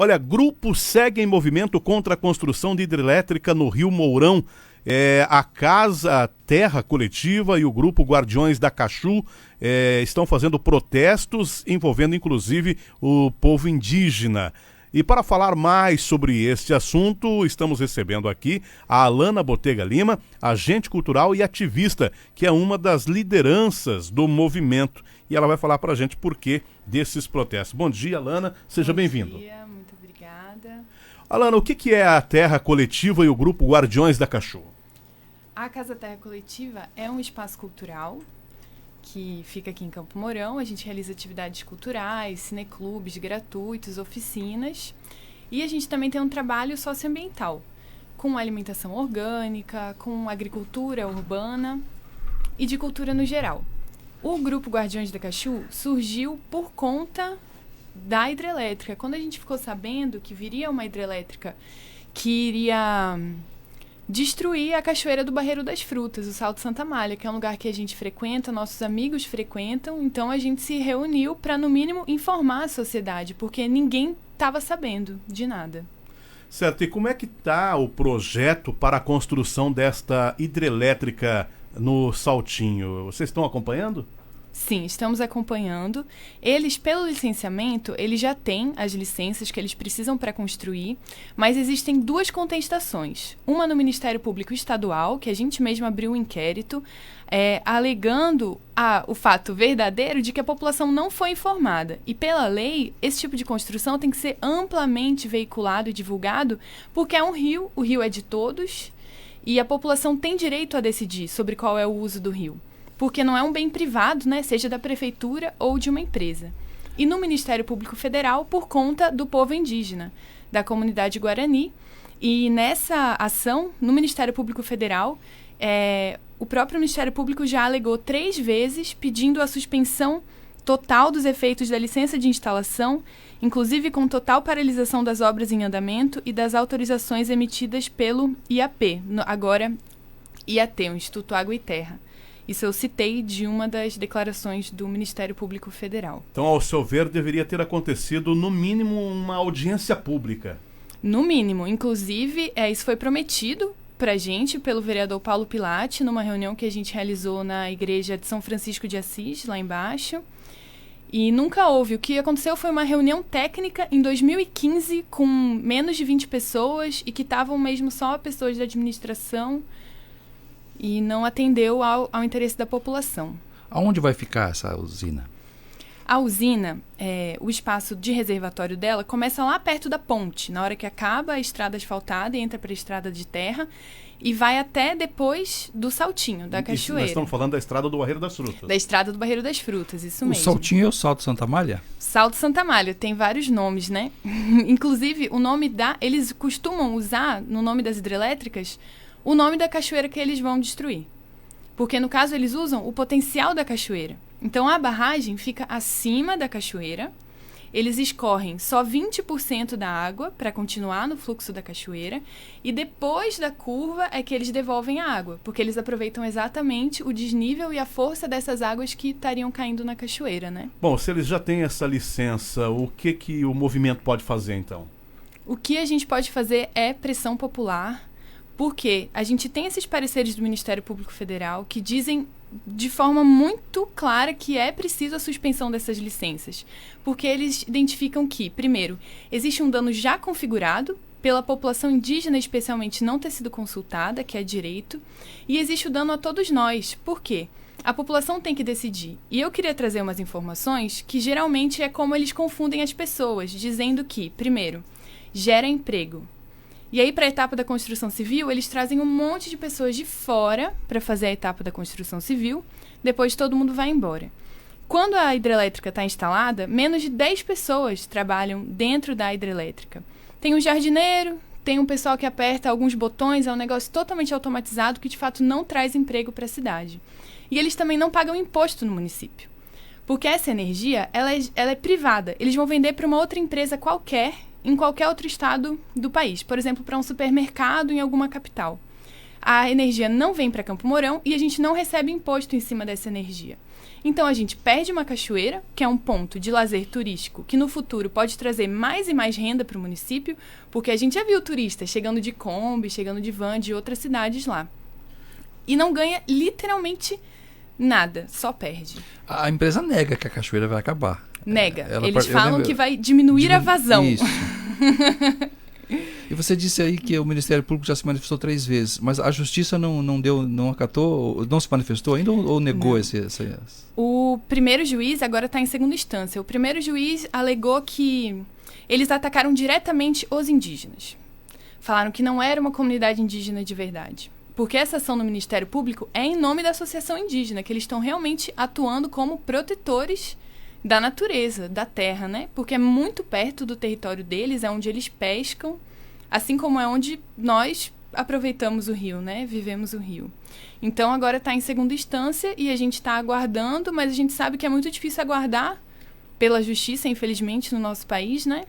Olha, grupo segue em movimento contra a construção de hidrelétrica no Rio Mourão. A Casa Terra Coletiva e o grupo Guardiões da Cachu estão fazendo protestos envolvendo inclusive o povo indígena. E para falar mais sobre este assunto, estamos recebendo aqui a Alana Botega Lima, agente cultural e ativista, que é uma das lideranças do movimento. E ela vai falar para a gente por que desses protestos. Bom dia, Alana. Seja bem-vindo. Bom dia, muito obrigada. Alana, o que é a Terra Coletiva e o grupo Guardiões da Cachu? A Casa Terra Coletiva é um espaço cultural que fica aqui em Campo Mourão. A gente realiza atividades culturais, cineclubes gratuitos, oficinas. E a gente também tem um trabalho socioambiental, com alimentação orgânica, com agricultura urbana e de cultura no geral. O grupo Guardiões da Cachu surgiu por conta da hidrelétrica. Quando a gente ficou sabendo que viria uma hidrelétrica que iria destruir a Cachoeira do Barreiro das Frutas, o Salto Santa Amália, que é um lugar que a gente frequenta, nossos amigos frequentam, então a gente se reuniu para, no mínimo, informar a sociedade, porque ninguém estava sabendo de nada. Certo, e como é que está o projeto para a construção desta hidrelétrica no Saltinho? Vocês estão acompanhando? Sim, estamos acompanhando. Eles, pelo licenciamento, eles já têm as licenças que eles precisam para construir, mas existem duas contestações. Uma no Ministério Público Estadual, que a gente mesmo abriu um inquérito, alegando o fato verdadeiro de que a população não foi informada. E pela lei, esse tipo de construção tem que ser amplamente veiculado e divulgado, porque é um rio, o rio é de todos, e a população tem direito a decidir sobre qual é o uso do rio. Porque não é um bem privado, né, seja da prefeitura ou de uma empresa. E no Ministério Público Federal, por conta do povo indígena, da comunidade Guarani. E nessa ação, no Ministério Público Federal, o próprio Ministério Público já alegou 3 vezes, pedindo a suspensão total dos efeitos da licença de instalação, inclusive com total paralisação das obras em andamento e das autorizações emitidas pelo IAP, agora IAT, o Instituto Água e Terra. Isso eu citei de uma das declarações do Ministério Público Federal. Então, ao seu ver, deveria ter acontecido, no mínimo, uma audiência pública. No mínimo. Inclusive, isso foi prometido pra gente pelo vereador Paulo Pilatti, numa reunião que a gente realizou na igreja de São Francisco de Assis, lá embaixo. E nunca houve. O que aconteceu foi uma reunião técnica em 2015 com menos de 20 pessoas e que estavam mesmo só pessoas da administração, e não atendeu ao interesse da população. Aonde vai ficar essa usina? A usina, o espaço de reservatório dela, começa lá perto da ponte, na hora que acaba a estrada asfaltada e entra para a estrada de terra, e vai até depois do Saltinho, da Cachoeira. Nós estamos falando da estrada do Barreiro das Frutas. Da estrada do Barreiro das Frutas, isso mesmo. O Saltinho é o Salto Santa Amália? Salto Santa Amália, tem vários nomes, né? Inclusive, eles costumam usar, no nome das hidrelétricas, o nome da cachoeira que eles vão destruir. Porque, no caso, eles usam o potencial da cachoeira. Então, a barragem fica acima da cachoeira, eles escorrem só 20% da água para continuar no fluxo da cachoeira, e depois da curva é que eles devolvem a água, porque eles aproveitam exatamente o desnível e a força dessas águas que estariam caindo na cachoeira, né? Bom, se eles já têm essa licença, o que o movimento pode fazer, então? O que a gente pode fazer é pressão popular, porque a gente tem esses pareceres do Ministério Público Federal que dizem de forma muito clara que é preciso a suspensão dessas licenças, porque eles identificam que, primeiro, existe um dano já configurado pela população indígena, especialmente, não ter sido consultada, que é direito, e existe o dano a todos nós. Por quê? A população tem que decidir. E eu queria trazer umas informações que geralmente é como eles confundem as pessoas, dizendo que, primeiro, gera emprego. E aí, para a etapa da construção civil, eles trazem um monte de pessoas de fora para fazer a etapa da construção civil, depois todo mundo vai embora. Quando a hidrelétrica está instalada, menos de 10 pessoas trabalham dentro da hidrelétrica. Tem um jardineiro, tem um pessoal que aperta alguns botões, é um negócio totalmente automatizado que, de fato, não traz emprego para a cidade. E eles também não pagam imposto no município. Porque essa energia, ela é privada. Eles vão vender para uma outra empresa qualquer, em qualquer outro estado do país. Por exemplo, para um supermercado em alguma capital. A energia não vem para Campo Mourão e a gente não recebe imposto em cima dessa energia. Então a gente perde uma cachoeira, que é um ponto de lazer turístico, que no futuro pode trazer mais e mais renda para o município, porque a gente já viu turistas chegando de Kombi, chegando de van de outras cidades lá. E não ganha literalmente nada, só perde. A empresa nega que a cachoeira vai acabar. Nega. Eles falam que vai diminuir a vazão. Isso. E você disse aí que o Ministério Público já se manifestou 3 vezes, mas a Justiça não acatou, não se manifestou ainda ou negou esse... O primeiro juiz agora está em segunda instância. O primeiro juiz alegou que eles atacaram diretamente os indígenas. Falaram que não era uma comunidade indígena de verdade. Porque essa ação do Ministério Público é em nome da Associação Indígena, que eles estão realmente atuando como protetores da natureza, da terra, né? Porque é muito perto do território deles, é onde eles pescam, assim como é onde nós aproveitamos o rio, né? Vivemos o rio. Então, agora está em segunda instância e a gente está aguardando, mas a gente sabe que é muito difícil aguardar pela justiça, infelizmente, no nosso país, né?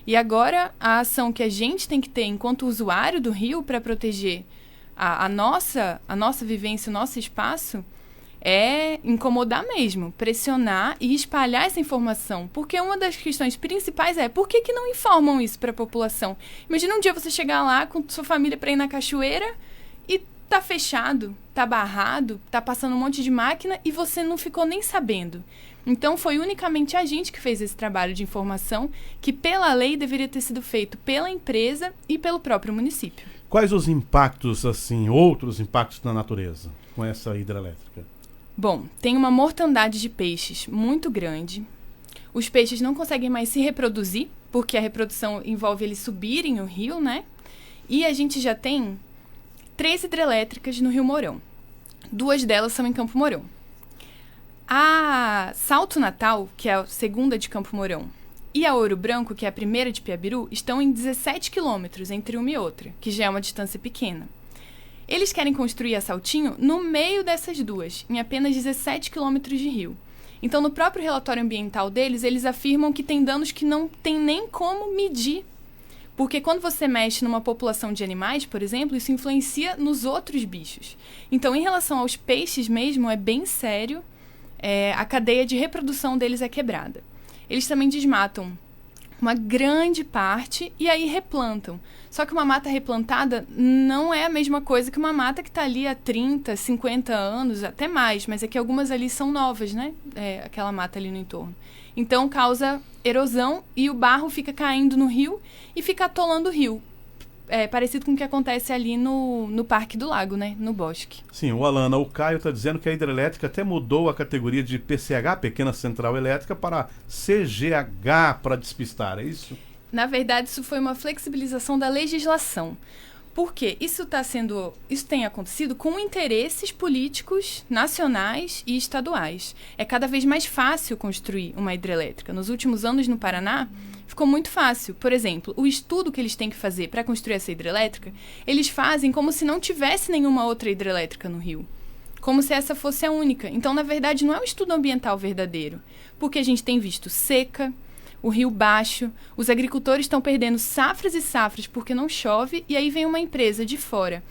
E agora, a ação que a gente tem que ter enquanto usuário do rio para proteger a nossa vivência, o nosso espaço, é incomodar mesmo, pressionar e espalhar essa informação. Porque uma das questões principais é por que não informam isso para a população? Imagina um dia você chegar lá com sua família para ir na cachoeira e tá fechado, tá barrado, tá passando um monte de máquina e você não ficou nem sabendo. Então foi unicamente a gente que fez esse trabalho de informação que pela lei deveria ter sido feito pela empresa e pelo próprio município. Quais os impactos, assim, outros impactos na natureza com essa hidrelétrica? Bom, tem uma mortandade de peixes muito grande. Os peixes não conseguem mais se reproduzir, porque a reprodução envolve eles subirem o rio, né? E a gente já tem 3 hidrelétricas no Rio Mourão. 2 delas são em Campo Mourão. A Salto Natal, que é a segunda de Campo Mourão, e a Ouro Branco, que é a primeira de Piabiru, estão em 17 quilômetros entre uma e outra, que já é uma distância pequena. Eles querem construir a Saltinho no meio dessas duas, em apenas 17 quilômetros de rio. Então, no próprio relatório ambiental deles, eles afirmam que tem danos que não tem nem como medir. Porque quando você mexe numa população de animais, por exemplo, isso influencia nos outros bichos. Então, em relação aos peixes mesmo, é bem sério. A cadeia de reprodução deles é quebrada. Eles também desmatam uma grande parte e aí replantam. Só que uma mata replantada não é a mesma coisa que uma mata que está ali há 30, 50 anos, até mais, mas é que algumas ali são novas, né? Aquela mata ali no entorno. Então causa erosão e o barro fica caindo no rio e fica atolando o rio. Parecido com o que acontece ali no Parque do Lago, né? No bosque. Sim, o Caio está dizendo que a hidrelétrica até mudou a categoria de PCH, Pequena Central Elétrica, para CGH, para despistar, é isso? Na verdade, isso foi uma flexibilização da legislação. Por quê? Isso tem acontecido com interesses políticos nacionais e estaduais. É cada vez mais fácil construir uma hidrelétrica. Nos últimos anos, no Paraná, ficou muito fácil. Por exemplo, o estudo que eles têm que fazer para construir essa hidrelétrica, eles fazem como se não tivesse nenhuma outra hidrelétrica no Rio. Como se essa fosse a única. Então, na verdade, não é um estudo ambiental verdadeiro. Porque a gente tem visto seca, o rio baixo, os agricultores estão perdendo safras e safras porque não chove, e aí vem uma empresa de fora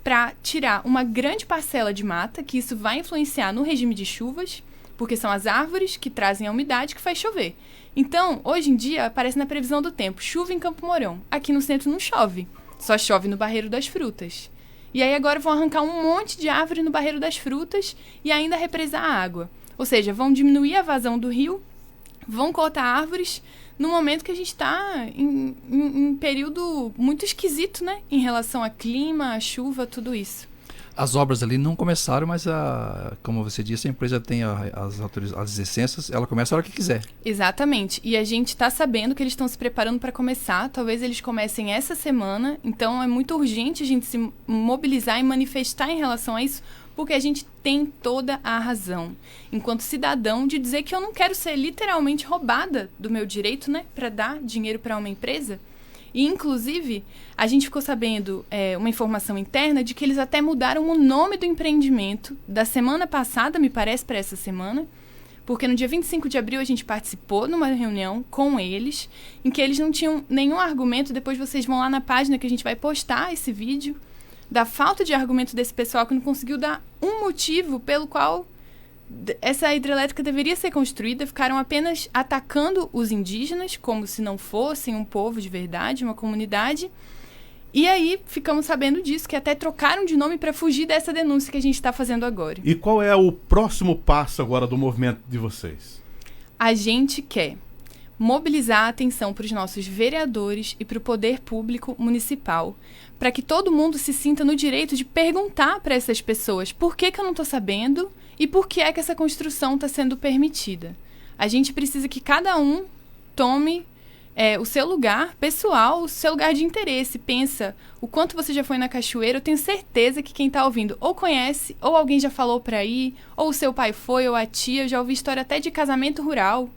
para tirar uma grande parcela de mata, que isso vai influenciar no regime de chuvas, porque são as árvores que trazem a umidade que faz chover. Então, hoje em dia, aparece na previsão do tempo, chuva em Campo Mourão. Aqui no centro não chove, só chove no Barreiro das Frutas. E aí agora vão arrancar um monte de árvore no Barreiro das Frutas e ainda represar a água. Ou seja, vão diminuir a vazão do rio, vão cortar árvores no momento que a gente está em um período muito esquisito, né? Em relação a clima, a chuva, tudo isso. As obras ali não começaram, mas, como você disse, a empresa tem as licenças, ela começa a hora que quiser. Exatamente. E a gente está sabendo que eles estão se preparando para começar. Talvez eles comecem essa semana. Então, é muito urgente a gente se mobilizar e manifestar em relação a isso, porque a gente tem toda a razão, enquanto cidadão, de dizer que eu não quero ser literalmente roubada do meu direito, né, para dar dinheiro para uma empresa. E, inclusive, a gente ficou sabendo uma informação interna de que eles até mudaram o nome do empreendimento da semana passada, me parece, para essa semana, porque no dia 25 de abril a gente participou numa reunião com eles, em que eles não tinham nenhum argumento. Depois vocês vão lá na página que a gente vai postar esse vídeo, da falta de argumento desse pessoal que não conseguiu dar um motivo pelo qual essa hidrelétrica deveria ser construída, ficaram apenas atacando os indígenas, como se não fossem um povo de verdade, uma comunidade. E aí ficamos sabendo disso, que até trocaram de nome para fugir dessa denúncia que a gente está fazendo agora. E qual é o próximo passo agora do movimento de vocês? A gente quer mobilizar a atenção para os nossos vereadores e para o poder público municipal, para que todo mundo se sinta no direito de perguntar para essas pessoas por que eu não estou sabendo e por que é que essa construção está sendo permitida. A gente precisa que cada um tome o seu lugar pessoal, o seu lugar de interesse. Pensa o quanto você já foi na cachoeira. Eu tenho certeza que quem está ouvindo ou conhece, ou alguém já falou para ir, ou o seu pai foi, ou a tia. Eu já ouvi história até de casamento rural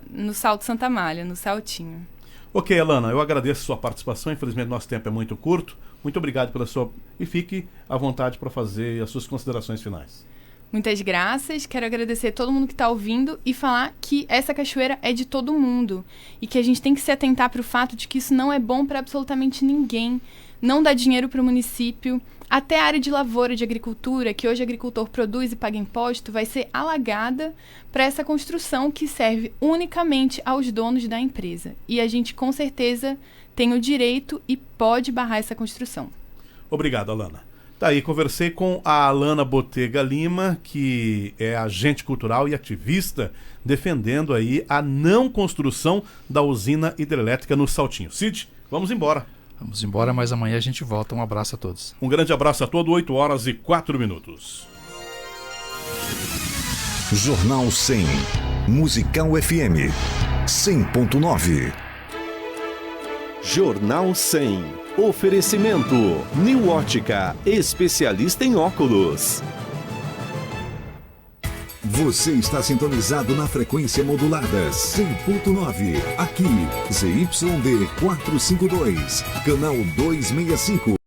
no Salto Santa Amália, no Saltinho. Ok, Alana, eu agradeço a sua participação. Infelizmente, nosso tempo é muito curto. Muito obrigado pela sua... E fique à vontade para fazer as suas considerações finais. Muitas graças. Quero agradecer a todo mundo que está ouvindo e falar que essa cachoeira é de todo mundo e que a gente tem que se atentar para o fato de que isso não é bom para absolutamente ninguém. Não dá dinheiro para o município. Até a área de lavoura, de agricultura, que hoje o agricultor produz e paga imposto, vai ser alagada para essa construção que serve unicamente aos donos da empresa. E a gente, com certeza, tem o direito e pode barrar essa construção. Obrigado, Alana. Tá aí, conversei com a Alana Botega Lima, que é agente cultural e ativista, defendendo aí a não construção da usina hidrelétrica no Saltinho. Cid, vamos embora. Vamos embora, mas amanhã a gente volta. Um abraço a todos. Um grande abraço a todos, 8h04. Jornal 100, Musical FM 100.9. Jornal 100. Oferecimento New Ótica, especialista em óculos. Você está sintonizado na frequência modulada 100.9. Aqui, ZYD 452, canal 265.